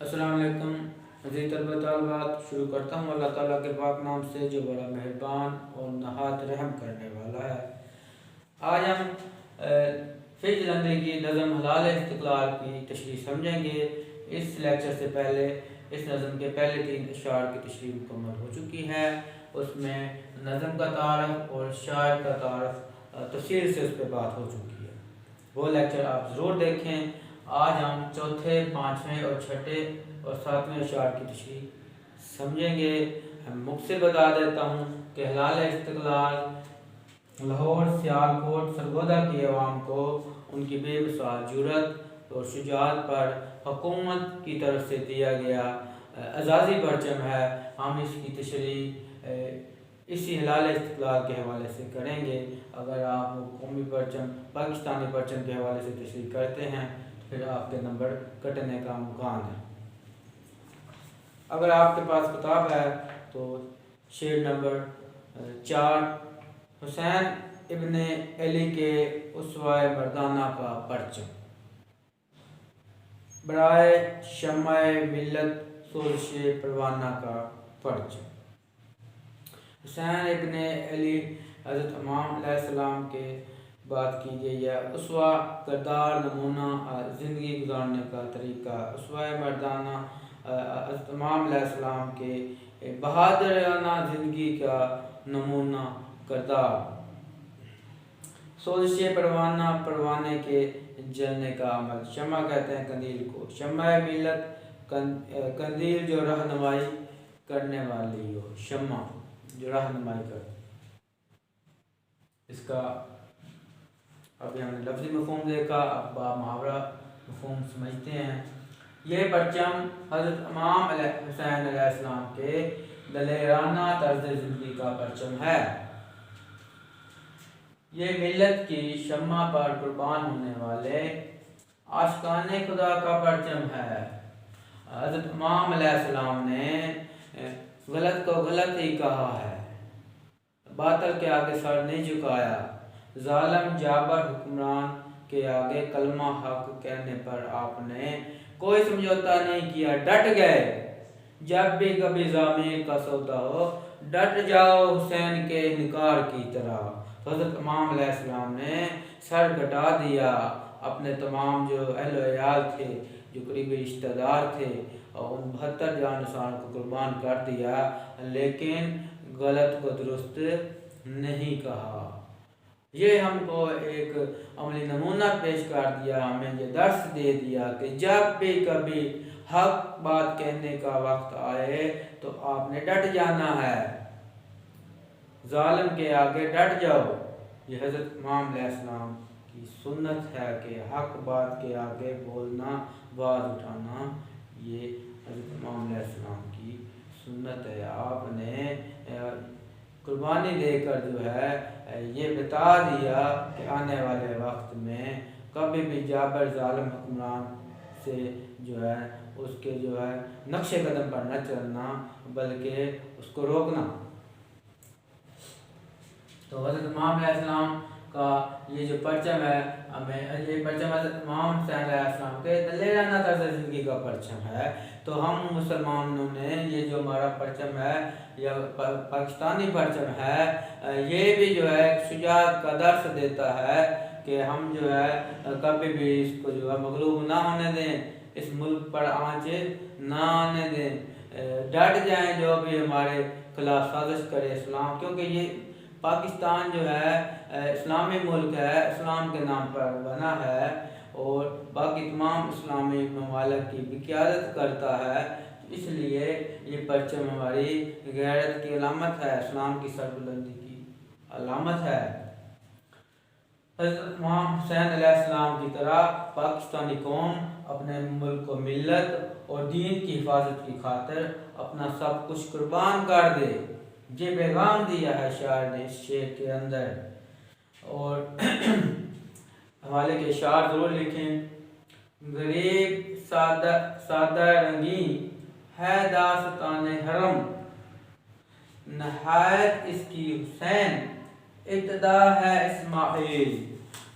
السلام علیکم عزیز طلبہ طالبات، شروع کرتا ہوں اللہ تعالیٰ کے پاک نام سے جو بڑا مہربان اور نہایت رحم کرنے والا ہے۔ آج ہم فیض جلندری کی نظم ہلال استقلال کی تشریح سمجھیں گے۔ اس لیکچر سے پہلے اس نظم کے پہلے 3 اشعار کی تشریح مکمل ہو چکی ہے۔ اس میں نظم کا تعارف اور شاعر کا تعارف تفصیل سے اس پہ بات ہو چکی ہے، وہ لیکچر آپ ضرور دیکھیں۔ آج ہم چوتھے، پانچویں اور چھٹے اور ساتویں اشعار کی تشریح سمجھیں گے۔ مختصر بتا دیتا ہوں کہ ہلال استقلال لاہور، سیالکوٹ، سرگودا کی عوام کو ان کی بے مثال جرأت اور شجاعت پر حکومت کی طرف سے دیا گیا اعزازی پرچم ہے۔ ہم اس کی تشریح اسی ہلال استقلال کے حوالے سے کریں گے۔ اگر آپ قومی پرچم، پاکستانی پرچم کے حوالے سے تشریح کرتے ہیں تو پھر آپ کے نمبر کٹنے کا امکان ہے۔ اگر آپ کے پاس کتاب ہے تو شعر نمبر 4، حسین ابن علی کے اسوہ مردانہ کا پرچم، برائے شمع ملت سوزش پروانہ کا پرچم۔ حسین ابن علی حضرت امام علیہ السلام کے بات کی گئی ہے۔ اسوہ کردار، نمونہ، زندگی گزارنے کا طریقہ، اسوہ مردانہ حضرت امام علیہ السلام کے بہادرانہ زندگی کا نمونہ کردار۔ سوزش پروانہ، پروانے کے جلنے کا عمل، شمع کہتے ہیں قندیل کو، شمع ملت قندیل جو رہنمائی کرنے والی ہو، شمع جو رہنمائی کر۔ اس کا ابھی ہم نے لفظی مفہوم دیکھا، اب محاورہ مفہوم سمجھتے ہیں۔ یہ پرچم حضرت امام حسین علیہ السلام کے دلیرانہ طرز زندگی کا پرچم ہے۔ یہ ملت کی شمع پر قربان ہونے والے عاشقان خدا کا پرچم ہے۔ حضرت امام علیہ السلام نے غلط کو غلط ہی کہا ہے، باطل کے آگے سر نہیں جھکایا، ظالم جابر حکمران کے آگے کلمہ حق کہنے پر آپ نے کوئی سمجھوتا نہیں کیا، ڈٹ گئے۔ جب بھی کبھی ضمیر کا سودا ہو، ڈٹ جاؤ حسین کے انکار کی طرح۔ تو حضرت امام علیہ السلام نے سر کٹا دیا، اپنے تمام جو اہل و عیال تھے، جو قریبی رشتہ دار تھے، اور ان 72 جانشان کو قربان کر دیا، لیکن غلط کو درست نہیں کہا۔ یہ ہم کو ایک عملی نمونہ پیش کر دیا، ہمیں یہ درس دے دیا کہ جب بھی کبھی حق بات کہنے کا وقت آئے تو آپ نے ڈٹ جانا ہے، ظالم کے آگے ڈٹ جاؤ۔ یہ حضرت امام علیہ السلام کی سنت ہے کہ حق بات کے آگے بولنا، آواز اٹھانا، یہ حضرت امام علیہ السلام کی سنت ہے۔ آپ نے قربانی دے کر جو ہے یہ بتا دیا کہ آنے والے وقت میں کبھی بھی جابر ظالم حکمران سے جو ہے اس کے جو ہے نقش قدم پر نہ چلنا، بلکہ اس کو روکنا۔ تو حضرت امام علیہ السلام کا یہ جو پرچم ہے، ہمیں یہ پرچم حضرت امام حسین علیہ السلام کے دلیرانہ طرز زندگی کا پرچم ہے۔ تو ہم مسلمانوں نے یہ جو ہمارا پرچم ہے یا پاکستانی پرچم ہے، یہ بھی جو ہے شجاعت کا درس دیتا ہے کہ ہم جو ہے کبھی بھی اس کو جو ہے مغلوب نہ ہونے دیں، اس ملک پر آنچ نہ آنے دیں، ڈٹ جائیں جو بھی ہمارے خلاف سازش کرے اسلام، کیونکہ یہ پاکستان جو ہے اسلامی ملک ہے، اسلام کے نام پر بنا ہے اور باقی تمام اسلامی ممالک کی بھی قیادت کرتا ہے۔ اس لیے یہ پرچم ہماری غیرت کی علامت ہے، اسلام کی سربلندی کی علامت ہے۔ حضرت امام حسین علیہ السلام کی طرح پاکستانی قوم اپنے ملک و ملت اور دین کی حفاظت کی خاطر اپنا سب کچھ قربان کر دے، یہ پیغام دیا ہے شاعر نے اس شعر کے اندر۔ اور حوالے کے اشعار ضرور لکھیں۔ غریب سادہ رنگین ہے داستان حرم، نہایت اس کی حسین ابتدا ہے اسماعیل۔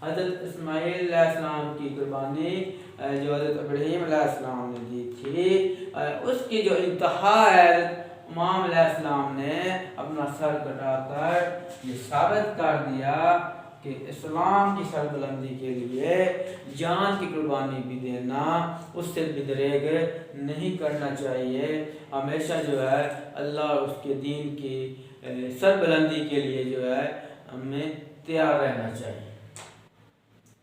حضرت اسماعیل علیہ السلام کی قربانی جو حضرت ابراہیم علیہ السلام نے دی تھی، اس کی جو انتہا ہے، امام علیہ السلام نے اپنا سر کٹا کر یہ ثابت کر دیا کہ اسلام کی سربلندی کے لیے جان کی قربانی بھی دینا، اس سے بھی دریغ نہیں کرنا چاہیے۔ ہمیشہ جو ہے اللہ اور اس کے دین کی سربلندی کے لیے جو ہے ہمیں تیار رہنا چاہیے۔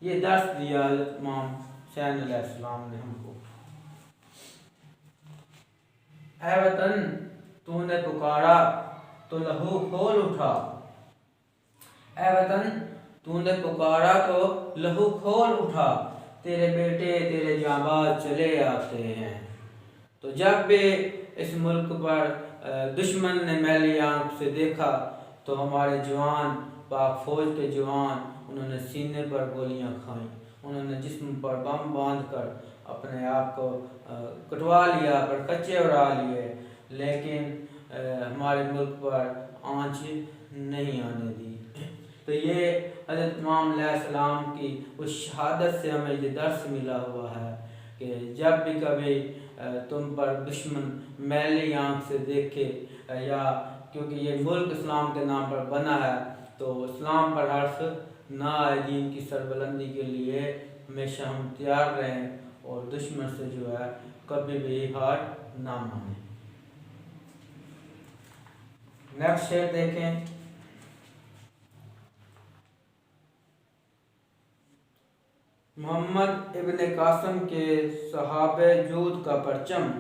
یہ درس دیا حضرت امام حسین علیہ السلام نے ہم کو۔ اے وطن تو نے پکارا تو لہو کھول اٹھا، اے وطن تو نے پکارا تو لہو کھول اٹھا، تیرے بیٹے تیرے جانباز چلے آتے ہیں۔ تو جب بھی اس ملک پر دشمن نے میلی آنکھ سے دیکھا تو ہمارے جوان، پاک فوج کے جوان، انہوں نے سینے پر گولیاں کھائیں، انہوں نے جسم پر بم باندھ کر اپنے آپ کو کٹوا لیا، پر کچے اڑا لیے، لیکن ہمارے ملک پر آنچ نہیں آنے دی۔ تو یہ حضرت امام علیہ السلام کی اس شہادت سے ہمیں یہ درس ملا ہوا ہے کہ جب بھی کبھی تم پر دشمن میلی آنکھ سے دیکھے، یا کیونکہ یہ ملک اسلام کے نام پر بنا ہے، تو اسلام پر حرف نہ آئے، دین کی سربلندی کے لیے ہمیشہ ہم تیار رہیں اور دشمن سے جو ہے کبھی بھی ہار نہ مانیں۔ نیکسٹ شعر دیکھیں۔ محمد ابن قاسم کے صحابہ جود کا پرچم،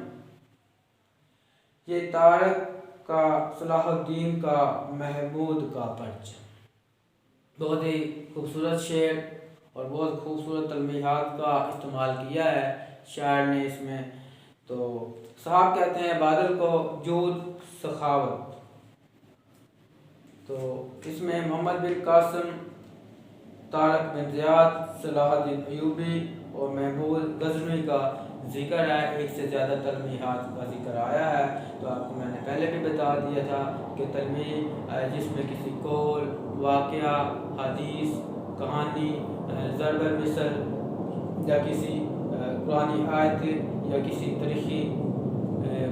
یہ طارق کا صلاح الدین کا محمود کا پرچم۔ بہت ہی خوبصورت شعر اور بہت خوبصورت تلمیحات کا استعمال کیا ہے شاعر نے اس میں۔ تو صاحب کہتے ہیں بادل کو جود سخاوت، تو اس میں محمد بن قاسم، طارق بن زیاد، صلاح الدین ایوبی اور محمود غزنوی کا ذکر ہے۔ ایک سے زیادہ تلمیحات کا ذکر آیا ہے، تو آپ کو میں نے پہلے بھی بتا دیا تھا کہ تلمیح جس میں کسی قول، واقعہ، حدیث، کہانی، ضرب المثل یا کسی قرآنی آیت یا کسی تاریخی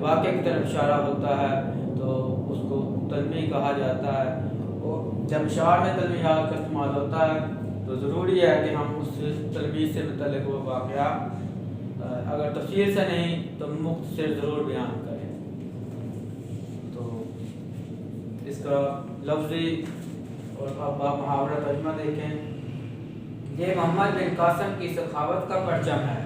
واقعے کی طرف اشارہ ہوتا ہے تو اس کو تلمیح کہا جاتا ہے۔ اور جب شعر میں تلمیحات کا استعمال ہوتا ہے تو ضروری ہے کہ ہم اس تلمیح سے متعلق وہ واقعہ اگر تفصیل سے نہیں تو مختصر ضرور بیان کریں۔ تو اس کا لفظی اور اب آپ محاورہ ترجمہ دیکھیں۔ یہ محمد بن قاسم کی سخاوت کا پرچم ہے،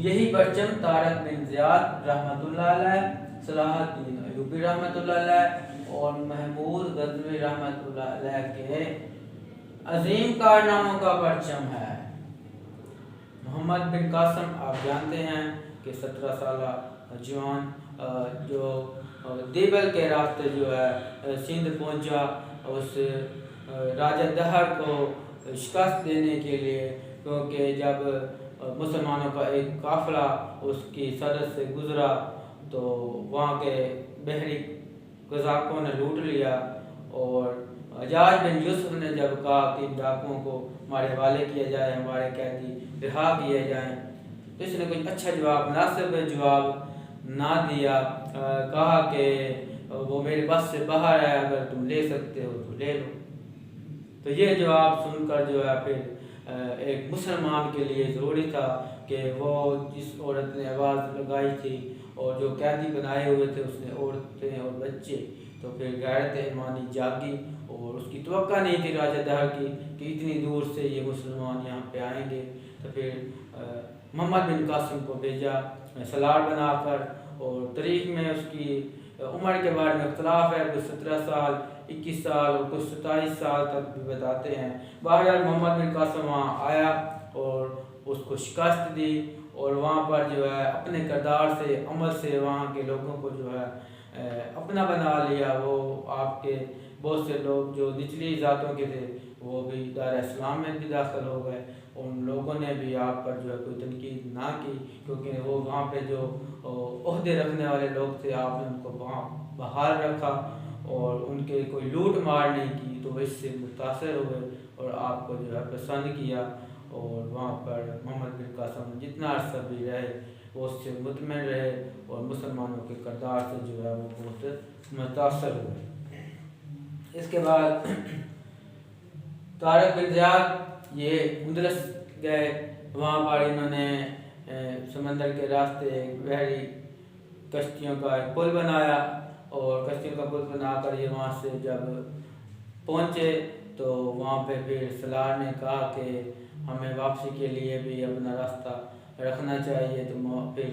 یہی پرچم طارق بن زیاد رحمۃ اللہ علیہ، صلاح الدین ایوبی رحمۃ اللہ علیہ اور محمود غزنوی رحمۃ اللہ علیہ کے عظیم کارناموں کا پرچم ہے۔ محمد بن قاسم آپ جانتے ہیں کہ 17 سالہ جوان جو دیبل کے راستے جو ہے سندھ پہنچا، اس راجہ دہر کو شکست دینے کے لیے، کیونکہ جب مسلمانوں کا ایک قافلہ اس کی سرحد سے گزرا تو وہاں کے بحری قزاقوں نے لوٹ لیا، اور حجاج بن یوسف نے جب کہا کہ ان ڈاکوؤں کو ہمارے حوالے کیا جائے، ہمارے قیدی رہا کیے جائیں، تو اس نے کوئی اچھا جواب، مناسب جواب نہ دیا، کہا کہ وہ میرے بس سے باہر ہے، اگر تم لے سکتے ہو تو لے لو۔ تو یہ جواب سن کر جو ہے پھر ایک مسلمان کے لیے ضروری تھا کہ وہ جس عورت نے آواز لگائی تھی اور جو قیدی بنائے ہوئے تھے اس نے عورتیں اور بچے، تو پھر غیرت ایمانی جاگی، اور اس کی توقع نہیں تھی راجہ دہر کی کہ اتنی دور سے یہ مسلمان یہاں پہ آئیں گے، تو پھر محمد بن قاسم کو بھیجا سالار بنا کر، اور تاریخ میں اس کی عمر کے بارے میں اختلاف ہے، کچھ 17 سال، 21 سال اور کچھ 27 سال تک بھی بتاتے ہیں۔ بہرحال محمد بن قاسم وہاں آیا اور اس کو شکست دی، اور وہاں پر جو ہے اپنے کردار سے، عمل سے وہاں کے لوگوں کو جو ہے اپنا بنا لیا۔ وہ آپ کے بہت سے لوگ جو نچلی ذاتوں کے تھے وہ بھی دار اسلام میں بھی داخل ہو گئے، ان لوگوں نے بھی آپ پر جو ہے کوئی تنقید نہ کی، کیونکہ وہ وہاں پہ جو عہدے رکھنے والے لوگ تھے آپ نے ان کو وہاں بحال رکھا اور ان کے کوئی لوٹ مار نہیں کی، تو اس سے متاثر ہوئے اور آپ کو جو ہے پسند کیا، اور وہاں پر محمد بن قاسم جتنا عرصہ بھی رہے وہ اس سے مطمئن رہے اور مسلمانوں کے کردار سے جو ہے وہ بہت متاثر ہوئے۔ اس کے بعد طارق بن زیاد یہ اندلس گئے، وہاں پر انہوں نے سمندر کے راستے بحری کشتیوں کا ایک پل بنایا، اور کشتیوں کا پل بنا کر یہ وہاں سے جب پہنچے تو وہاں پہ پھر سلار نے کہا کہ ہمیں واپسی کے لیے بھی اپنا راستہ رکھنا چاہیے۔ تو پھر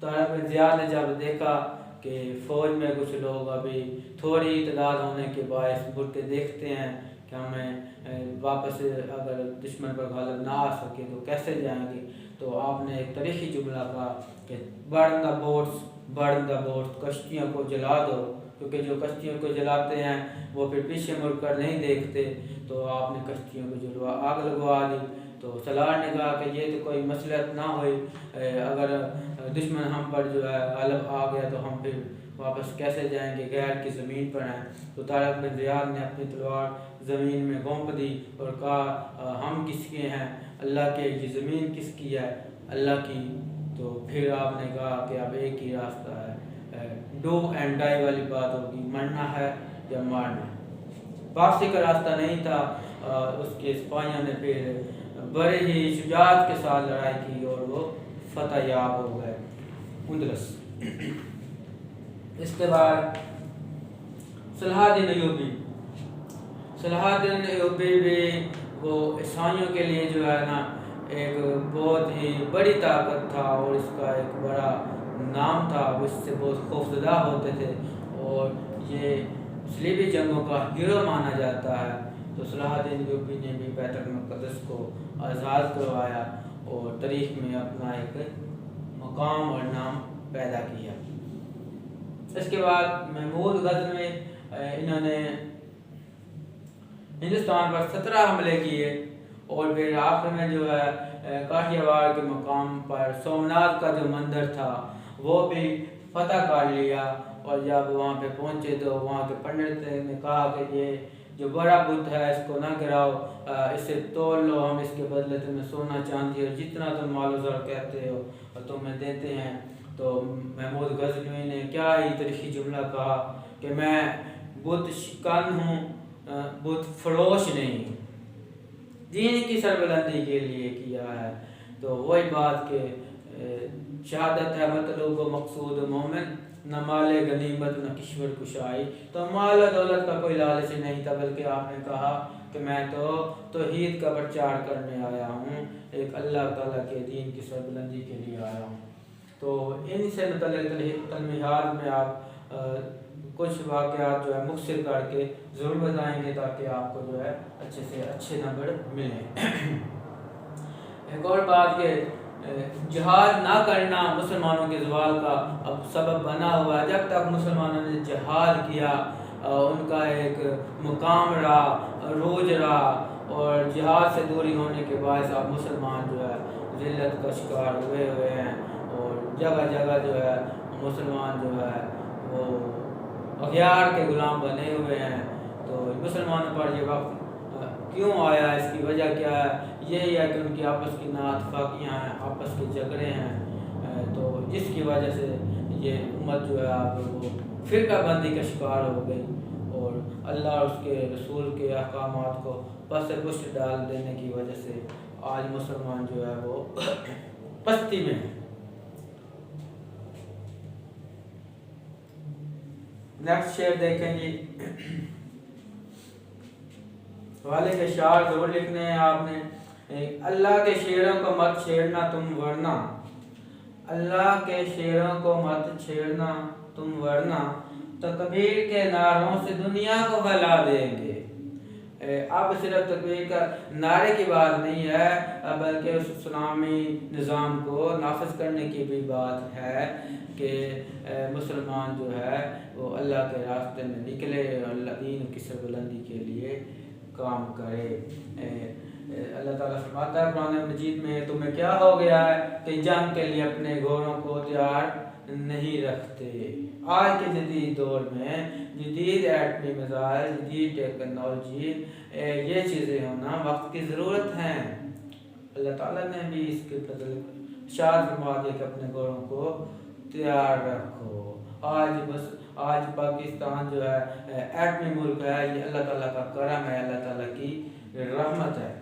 طارق بن زیاد نے جب دیکھا کہ فوج میں کچھ لوگ ابھی تھوڑی تعداد ہونے کے باعث مڑ کے دیکھتے ہیں کہ ہمیں واپس اگر دشمن پر غالب نہ آ سکے تو کیسے جائیں گے، تو آپ نے ایک تاریخی جملہ کہا کہ برن دا بوٹس، کشتیوں کو جلا دو، کیونکہ جو کشتیوں کو جلاتے ہیں وہ پھر پیچھے مڑ کر نہیں دیکھتے، تو آپ نے کشتیوں کو آگ لگوا دی۔ تو سلار نے کہا کہ یہ تو کوئی مصلحت نہ ہوئی، اگر دشمن ہم پر جو ہے غالب آ گیا تو ہم پھر واپس کیسے جائیں گے، غیر کی زمین پر ہیں۔ تو طارق بن زیاد نے اپنی تلوار زمین میں گھونپ دی اور کہا ہم کس کے ہیں، اللہ کے، یہ زمین کس کی ہے، اللہ کی۔ تو پھر آپ نے کہا کہ اب ایک ہی راستہ ہے، ڈو اینڈ ڈائی والی بات ہوگی، مرنا ہے یا مارنا۔ واپسی کا راستہ نہیں تھا، اس کے سپاہیوں نے پھر بڑے ہی شجاعت کے ساتھ لڑائی کی اور وہ فتح یاب ہو گئے اندلس۔ اس کے بعد صلاح الدین ایوبی بھی وہ عیسائیوں کے لیے جو ہے نا ایک بہت ہی بڑی طاقت تھا، اور اس کا ایک بڑا نام تھا، وہ اس سے بہت خوفزدہ ہوتے تھے، اور یہ صلیبی جنگوں کا ہیرو مانا جاتا ہے۔ تو صلاح الدین ایوبی نے بھی بیت المقدس کو آزاد کروایا اور تاریخ میں اپنا ایک مقام اور نام پیدا کیا۔ اس کے بعد محمود غزنوی، انہوں نے ہندوستان پر 17 حملے کیے، اور پھر آخر میں جو ہے کاٹیا واڑ کے مقام پر سومناتھ کا جو مندر تھا وہ بھی فتح کر لیا، اور جب وہاں پہ پہنچے تو وہاں کے پنڈت نے کہا کہ یہ جو بڑا بت ہے اس کو نہ گراؤ، اسے توڑ لو، ہم اس کے بدلے تمہیں سونا چاندی اور جتنا تم مال و زر کہتے ہو اور تمہیں دیتے ہیں۔ تو محمود غزنوی نے کیا ہی تاریخی جملہ کہا کہ میں بت شکن ہوں، بت فروش نہیں، دین کی سربلندی کے لیے کیا ہے۔ تو وہی بات کہ شہادت ہے مطلوب و مقصود مومن، نہ مال غنیمت نہ کشور کشائی۔ تو مال و دولت کا کوئی لالچ نہیں تھا، بلکہ آپ نے کہا کہ میں تو توحید کا پرچار کرنے آیا ہوں، ایک اللہ تعالیٰ کے دین کی سربلندی کے لیے آیا ہوں۔ تو ان سے متعلق تلمیحات میں آپ کچھ واقعات جو ہے مختصر کر کے ضرور بتائیں گے تاکہ آپ کو جو ہے اچھے سے اچھے نمبر ملیں۔ ایک اور بات کہ جہاد نہ کرنا مسلمانوں کے زوال کا اب سبب بنا ہوا ہے۔ جب تک مسلمانوں نے جہاد کیا ان کا ایک مقام رہا، روج رہا، اور جہاد سے دوری ہونے کے باعث اب مسلمان جو ہے ذلت کا شکار ہوئے ہیں، اور جگہ جگہ جو ہے مسلمان جو ہے وہ اغیار کے غلام بنے ہوئے ہیں۔ تو مسلمانوں پر یہ وقت کیوں آیا، اس کی وجہ کیا ہے؟ یہی ہے کہ ان کی آپس کی نااتفاقیاں ہیں، آپس کے جھگڑے ہیں، تو جس کی وجہ سے یہ امت جو ہے اب وہ فرقہ بندی کا شکار ہو گئی، اور اللہ اور اس کے رسول کے احکامات کو پس پشت ڈال دینے کی وجہ سے آج مسلمان جو ہے وہ پستی میں ہے۔ نیکسٹ شعر دیکھیں جی، والے کے شعر ضرور لکھنے ہیں آپ نے۔ اللہ کے شعروں کو مت چھیڑنا تم ورنہ، اللہ کے شعروں کو مت چھیڑنا تم ورنہ، تکبیر کے نعروں سے دنیا کو بھلا دیں گے۔ اب صرف تکبیر کا نعرے کی بات نہیں ہے، بلکہ اس اسلامی نظام کو نافذ کرنے کی بھی بات ہے کہ مسلمان جو ہے وہ اللہ کے راستے میں نکلے اور اللہ دین کی سربلندی کے لیے کام کرے۔ اللہ تعالیٰ فرماتا ہے قرآن مجید میں تمہیں کیا ہو گیا ہے کہ جنگ کے لیے اپنے گھوڑوں کو تیار نہیں رکھتے۔ آج کے جدید دور میں جدید ایٹمی میزائل، جدید ٹیکنالوجی، یہ چیزیں ہونا وقت کی ضرورت ہیں۔ اللہ تعالیٰ نے بھی اس کے بدل ارشاد فرما دیا کہ اپنے گھوڑوں کو تیار رکھو۔ آج پاکستان جو ہے ایٹمی ملک ہے، یہ اللہ تعالیٰ کا کرم ہے، اللہ تعالیٰ کی رحمت ہے۔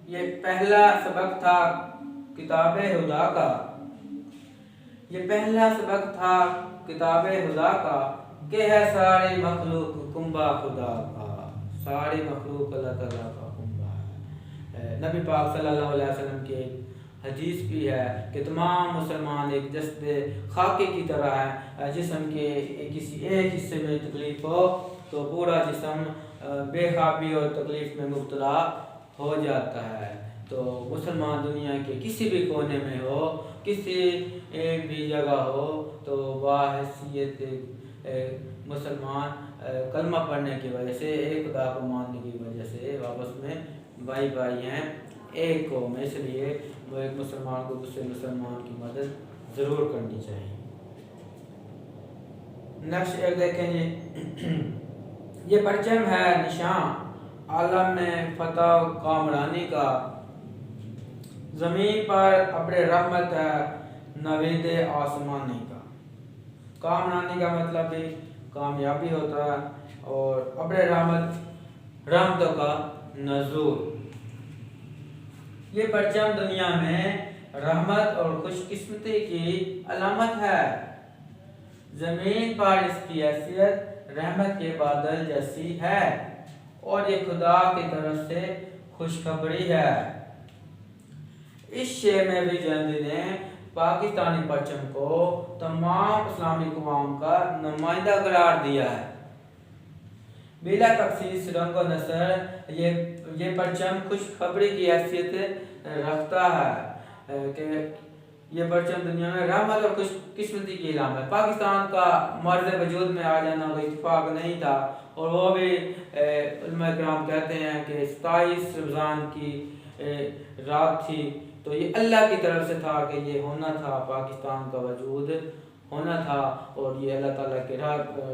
یہ پہلا سبق تھا کتاب خدا کا، یہ پہلا سبق تھا کتاب خدا کا کہ ہے ساری مخلوق کنبہ خدا کا، ساری مخلوق اللہ تعالیٰ کا کنبہ ہے۔ نبی پاک صلی اللہ علیہ وسلم کی حدیث بھی ہے کہ تمام مسلمان ایک جسد خاکے کی طرح ہے، جسم کے کسی ایک حصے میں تکلیف ہو تو پورا جسم بے خوابی اور تکلیف میں مبتلا ہو جاتا ہے۔ تو مسلمان دنیا کے کسی بھی کونے میں ہو، کسی بھی جگہ ہو، تو باحیثیت مسلمان کلمہ پڑھنے کی وجہ سے، ایک خدا کو ماننے کی وجہ سے آپس میں بھائی بھائی ہیں، ایک قوم ہے، اس لیے وہ ایک مسلمان کو دوسرے مسلمان کی مدد ضرور کرنی چاہیے۔ نیکسٹ ایک دیکھیں جی، یہ پرچم ہے نشان عالم میں فتح و کامرانی کا، زمین پر ابر رحمت ہے نوید آسمانی کا۔ کامرانی کا مطلب بھی کامیابی ہوتا ہے، اور ابر رحمت رحمتوں کا نزول۔ یہ پرچم دنیا میں رحمت اور خوش قسمتی کی علامت ہے۔ زمین پر اس کی حیثیت رحمت کے بادل جیسی ہے، اور یہ خدا کی طرف سے خوشخبری ہے۔ اس شعر میں بھی جلندی نے پاکستانی پرچم کو تمام اسلامی اقوام کا نمائندہ قرار دیا ہے۔ بلا تخصیص رنگ و نسل یہ پرچم خوشخبری کی حیثیت رکھتا ہے کہ یہ پرچم دنیا میں رحمت اور خوش قسمتی کی علامت ہے۔ پاکستان کا مرز وجود میں آ جانا کوئی اتفاق نہیں تھا، اور وہ بھی علماء کرام کہتے ہیں کہ 27 رمضان کی رات تھی، تو یہ اللہ کی طرف سے تھا کہ یہ ہونا تھا، پاکستان کا وجود ہونا تھا، اور یہ اللہ تعالیٰ کے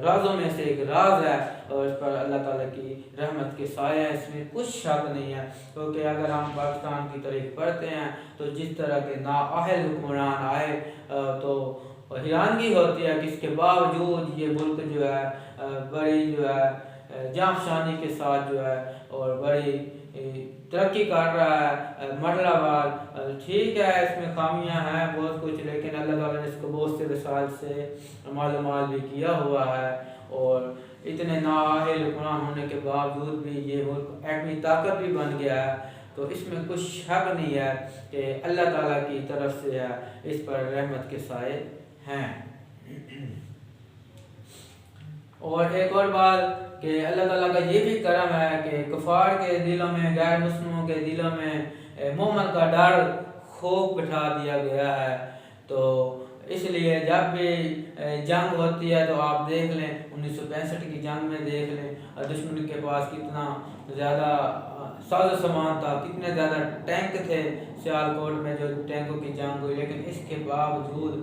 رازوں میں سے ایک راز ہے، اور اس پر اللہ تعالیٰ کی رحمت کے سائے ہیں، اس میں کچھ شک نہیں ہے۔ کیونکہ اگر ہم پاکستان کی تاریخ پڑھتے ہیں تو جس طرح کے نااہل حکمران آئے تو حیرانگی ہوتی ہے کہ اس کے باوجود یہ ملک جو ہے بڑی جو ہے جانفشانی کے ساتھ جو ہے اور بڑی ترقی کر رہا ہے۔ مرحلہ وار ٹھیک ہے، اس میں خامیاں ہیں بہت کچھ، لیکن اللہ تعالیٰ نے اس کو بہت سے وسائل سے مال بھی کیا ہوا ہے، اور اتنے نااہل حکمران ہونے کے باوجود بھی یہ ملک ایٹمی طاقت بھی بن گیا ہے۔ تو اس میں کچھ شک نہیں ہے کہ اللہ تعالیٰ کی طرف سے ہے، اس پر رحمت کے سائے ہیں۔ اور ایک اور بات کہ اللہ تعالیٰ کا یہ بھی کرم ہے کہ کفار کے دلوں میں، غیر مسلموں کے دلوں میں مومن کا ڈر خوف بٹھا دیا گیا ہے۔ تو اس لیے جب بھی جنگ ہوتی ہے تو آپ دیکھ لیں 1965 کی جنگ میں دیکھ لیں دشمن کے پاس کتنا زیادہ ساز و سامان تھا، کتنے زیادہ ٹینک تھے سیالکوٹ میں جو ٹینکوں کی جنگ ہوئی، لیکن اس کے باوجود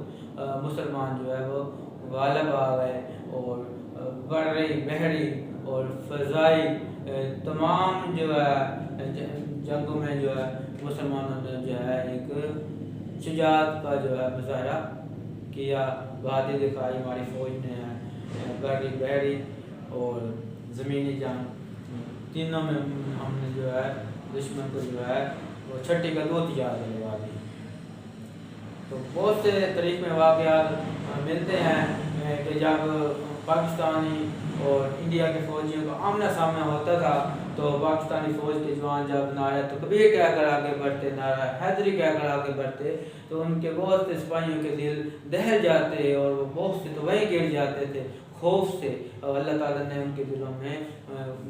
مسلمان جو ہے وہ غالب آ گئے، اور بری بحری اور فضائی تمام جو ہے جنگوں میں جو ہے مسلمانوں نے جو ہے ایک شجاعت کا جو ہے مظاہرہ کیا، بہادری دکھائی ہماری فوج نے، بری بحری اور زمینی جنگ تینوں میں ہم نے جو ہے دشمن کو جو ہے وہ چھٹی کا دودھ یاد دلوا دی۔ تو بہت سے تاریخ میں واقعات ملتے ہیں کہ جب پاکستانی اور انڈیا کے فوجیوں کو آمنا سامنا ہوتا تھا تو پاکستانی فوج کے جوان جب نعرہ تکبیر کہہ کر آگے بڑھتے، نعرہ حیدری کہہ کر آگے بڑھتے، تو ان کے بہت سے سپاہیوں کے دل دہل جاتے، اور وہ بہت سے تو وہیں گر جاتے تھے خوف سے، اور اللہ تعالیٰ نے ان کے دلوں میں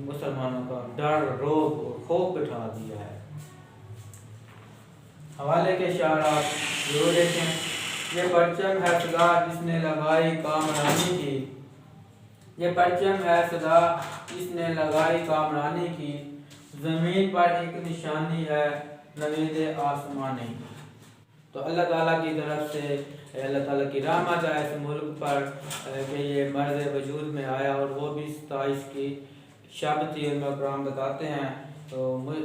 مسلمانوں کا ڈر، روب اور خوف بٹھا دیا ہے۔ حوالے کے اشارات ضرور دیکھیں۔ یہ پرچم ہے صدا جس نے لگائی کامرانی کی، یہ پرچم ہے صدا اس نے لگائی کامرانی کی، زمین پر ایک نشانی ہے نوید آسمانی کی۔ تو اللہ تعالیٰ کی طرف سے اللہ تعالیٰ کی رحمت ہے اس ملک پر کہ یہ مرض وجود میں آیا، اور وہ بھی 27 کی شب تھی، علماء کرام بتاتے ہیں۔ تو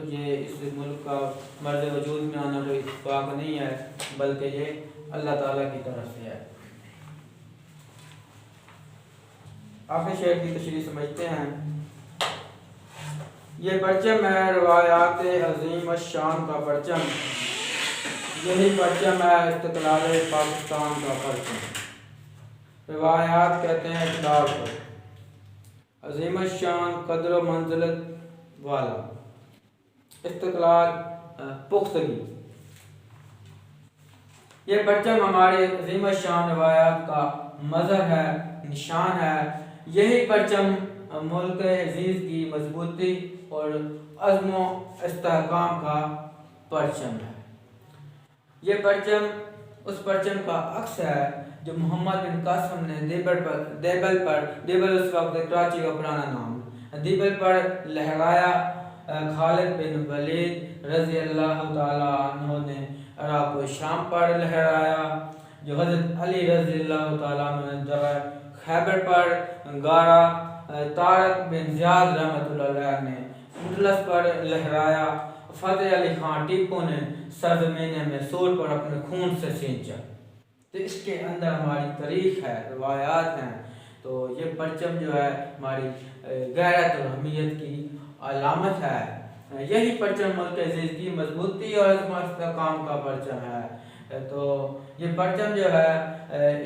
یہ اس ملک کا مرض وجود میں آنا کوئی اتفاق نہیں ہے، بلکہ یہ اللہ تعالیٰ کی طرف سے ہے۔ آخر شعر کی تشریح سمجھتے ہیں۔ یہ پرچم ہے روایات عظیم الشان کا پرچم، یہی پرچم ہے استقلال پاکستان کا پرچم۔ روایات کہتے ہیں اقدار کو، عظیم الشان قدر و منزلت والا، استقلال پختگی۔ یہ پرچم ہماری عظیم الشان روایات کا مظہر ہے، نشان ہے۔ یہی پرچم ملک عزیز کی مضبوطی اور عزم و استحکام کا پرچم ہے۔ یہ پرچم اس پرچم کا عکس ہے جو محمد بن قاسم نے دیبل اس وقت کراچی کا پرانا نام، دیبل پر لہرایا۔ خالد بن ولید رضی اللہ تعالیٰ عنہ نے عراق و شام پر لہرایا، جو حضرت علی رضی اللہ تعالیٰ عنہ نے جگہ خیبر پر گارا۔ طارق بن زیاد رحمۃ اللہ علیہ نے اندلس پر لہرایا۔ فتح علی خان ٹیپو نے سرزمین میسور پر اپنے خون سے سینچا۔ تو اس کے اندر ہماری تاریخ ہے، روایات ہیں۔ تو یہ پرچم جو ہے ہماری غیرت اور حمیت کی علامت ہے۔ یہی پرچم ملک عزیز کی مضبوطی اور عزم و استحکام کا پرچم ہے۔ تو یہ پرچم جو ہے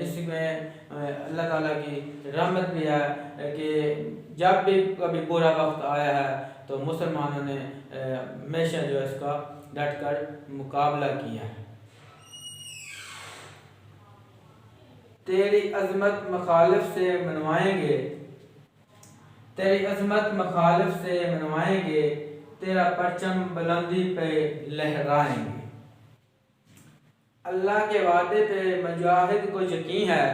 اس میں اللہ تعالیٰ کی رحمت بھی ہے کہ جب بھی کبھی برا وقت آیا ہے تو مسلمانوں نے ہمیشہ جو ہے اس کا ڈٹ کر مقابلہ کیا ہے۔ تیری عظمت مخالف سے منوائیں گے، تیری عظمت مخالف سے منوائیں گے، تیرا پرچم بلندی پہ لہرائیں گے۔ اللہ کے وعدے پہ مجاہد کو یقین ہے،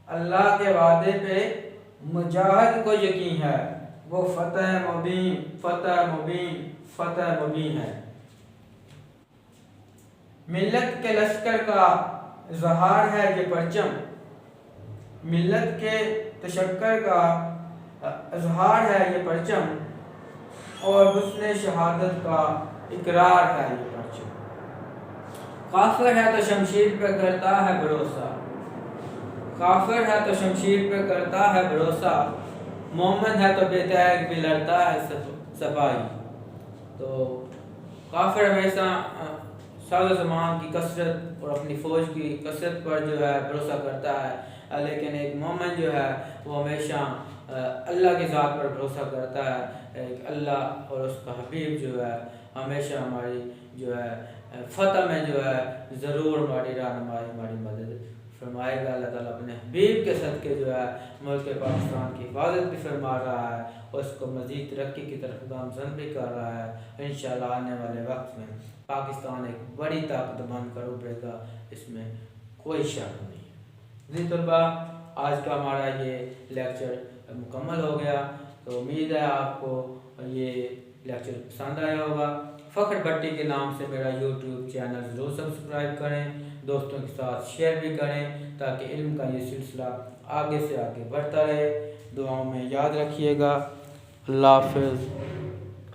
اللہ کے وعدے پہ مجاہد کو یقین ہے، وہ فتح مبین فتح مبین فتح مبین ہے۔ ملت کے لشکر کا اظہار ہے یہ پرچم، ملت کے تشکر کا اظہار ہے یہ پرچم، اور حسن شہادت کا اقرار ہے یہ پرچم۔ کافر ہے تو شمشیر پہ کرتا ہے بھروسہ، کافر ہے تو شمشیر پہ کرتا ہے بھروسہ، مومن ہے تو بے تیغ بھی لڑتا ہے صفائی۔ تو کافر ہمیشہ ساز و سامان کی کثرت اور اپنی فوج کی کثرت پر جو ہے بھروسہ کرتا ہے، لیکن ایک مومن جو ہے وہ ہمیشہ اللہ کی ذات پر بھروسہ کرتا ہے۔ اللہ اور اس کا حبیب جو ہے ہمیشہ ہماری جو ہے فتح میں جو ہے ضرور ہماری رہنمائی ہماری مدد فرمائے گا۔ اللہ تعالیٰ اپنے حبیب کے صدقے جو ہے ملک پاکستان کی حفاظت بھی فرما رہا ہے اور اس کو مزید ترقی کی طرف گامزن بھی کر رہا ہے۔ انشاءاللہ آنے والے وقت میں پاکستان ایک بڑی طاقت بن کر ابھرے گا، اس میں کوئی شک نہیں ہے۔ جی طلباء، آج کا ہمارا یہ لیکچر مکمل ہو گیا، تو امید ہے آپ کو یہ لیکچر پسند آیا ہوگا۔ فخر بھٹی کے نام سے میرا یوٹیوب چینل ضرور سبسکرائب کریں، دوستوں کے ساتھ شیئر بھی کریں تاکہ علم کا یہ سلسلہ آگے سے آگے بڑھتا رہے۔ دعاؤں میں یاد رکھیے گا۔ اللہ حافظ۔